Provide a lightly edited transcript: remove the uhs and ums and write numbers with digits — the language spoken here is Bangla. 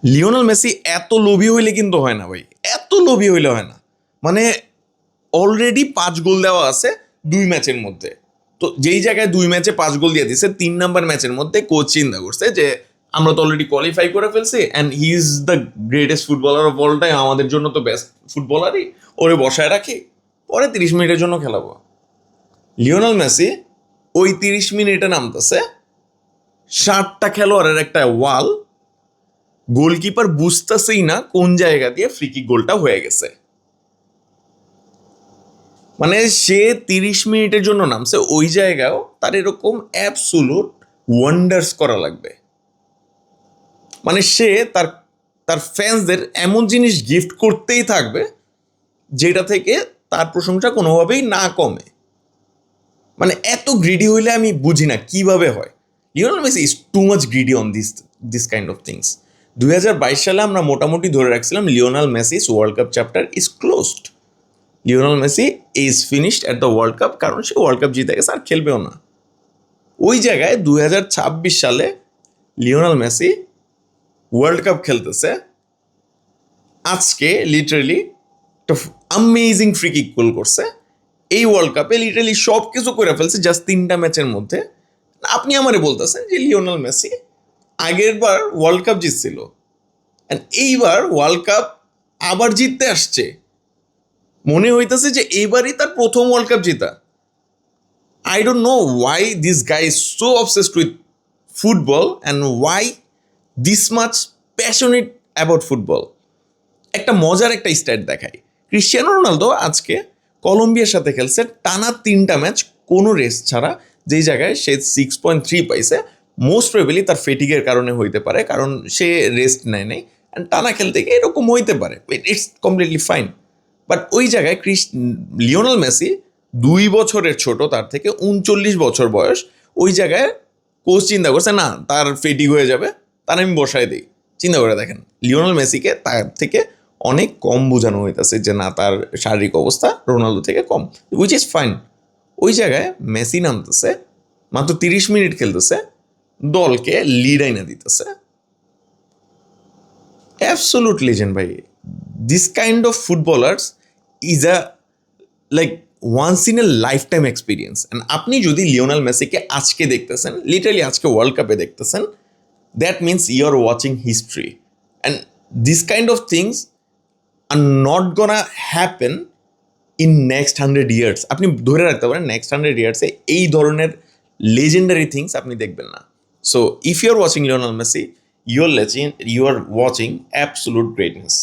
লিওনেল মেসি এত লোভী হইলে কিন্তু হয় না ভাই, এত লোভী হইলে হয় না। মানে অলরেডি 5 গোল দেওয়া আছে 2 ম্যাচের মধ্যে। তো যেই জায়গায় 2 ম্যাচে 5 গোল দিয়ে দিছে, 3 নাম্বার ম্যাচের মধ্যে কোচ চিন্তা করছে যে আমরা তো অলরেডি কোয়ালিফাই করে ফেলছি and he is the greatest footballer of all time, আমাদের জন্য তো বেস্ট ফুটবলারই, ওরে বসায় রাখি, পরে 30 মিনিটের জন্য খেলাবো। লিওনেল মেসি ওই 30 মিনিটে নামতেছে, 60টা খেলোয়াড়ের একটা ওয়াল, গোলকিপার বুঝতেছেই না কোন জায়গা দিয়ে ফ্রিকিক গোলটা হয়ে গেছে। মানে সে 30 মিনিটের জন্য নামছে, ওই জায়গায়ও তার এরকম অ্যাবসোলুট ওয়ান্ডার্স করা লাগবে। মানে সে তার তার ফ্যান্সদের এমন জিনিস গিফট করতেই থাকবে যেটা থেকে তার প্রশংসা কোনোভাবেই না কমে। মানে এত গ্রিডি হইলে আমি বুঝি না কিভাবে হয়। Lionel Messi is too much greedy on this kind of things. 2022 সালে আমরা মোটামুটি ধরে রাখছিলাম Lionel Messi's world cup chapter is closed. Lionel Messi is finished at the world cup, কারণ সে ওয়ার্ল্ড কাপ জিতে গেছে, আর খেলবেও না। ওই জায়গায় 2026 সালে লিওনেল মেসি ওয়ার্ল্ড কাপ খেলতেছে, আজকে লিটারেলি একটা আমেজিং ফ্রি কিক গোল করছে। এই ওয়ার্ল্ড কাপে লিটারালি সব কিছু করে ফেলছে জাস্ট 3টা ম্যাচের মধ্যে। আপনি আমারে বলতেছেন যে লিওনেল মেসি আগের বার ওয়ার্ল্ড কাপ জিতছিল, অ্যান্ড এইবার ওয়ার্ল্ড কাপ আবার জিততে আসছে। মনে হইতেছে যে এইবারই তার প্রথম ওয়ার্ল্ড কাপ জেতা। I don't know why this guy is so obsessed with football and why this much passionate about football. একটা মজার একটা স্ট্যাট দেখায়, ক্রিশ্চিয়ানো রোনালদো আজকে কলম্বিয়ার সাথে খেলছে টানা 3টা ম্যাচ কোনো রেস্ট ছাড়া, যেই জায়গায় সে 6.3 পাইছে। মোস্ট প্রবেবলি তার ফেটিগের কারণে হইতে পারে, কারণ সে রেস্ট নেয় নাই, অ্যান্ড টানা খেলতে গিয়ে এরকম হইতে পারে, ইটস কমপ্লিটলি ফাইন। বাট ওই জায়গায় লিওনেল মেসি 2 বছরের ছোট, তার থেকে 39 বছর বয়স। ওই জায়গায় কোচ চিন্তা করছে না তার ফেটিগ হয়ে যাবে, তার আমি বসায় দিই। চিন্তা করে দেখেন, লিওনেল মেসিকে তার থেকে অনেক কম বোঝানো হইতেছে যে না তার শারীরিক অবস্থা রোনালদো থেকে কম, উইচ ইজ ফাইন। ওই জায়গায় মেসি নামতেছে, মাত্র 30 মিনিট খেলতেছে, দলকে লিড আইনা দিতেছে। অ্যাবসোলুট লিজেন্ড ভাই। This kind of footballers is a like once in a lifetime experience. And আপনি যদি লিওনেল মেসিকে আজকে দেখতেছেন, লিটারালি আজকে ওয়ার্ল্ড কাপে দেখতেছেন, that means you are watching history. And this kind of things are not gonna happen in next 100 years. আপনি ধরে রাখতে পারেন নেক্সট 100 ইয়ার্সে এই ধরনের লেজেন্ডারি থিংস আপনি দেখবেন না। So if you are watching Lionel Messi, you are watching absolute greatness.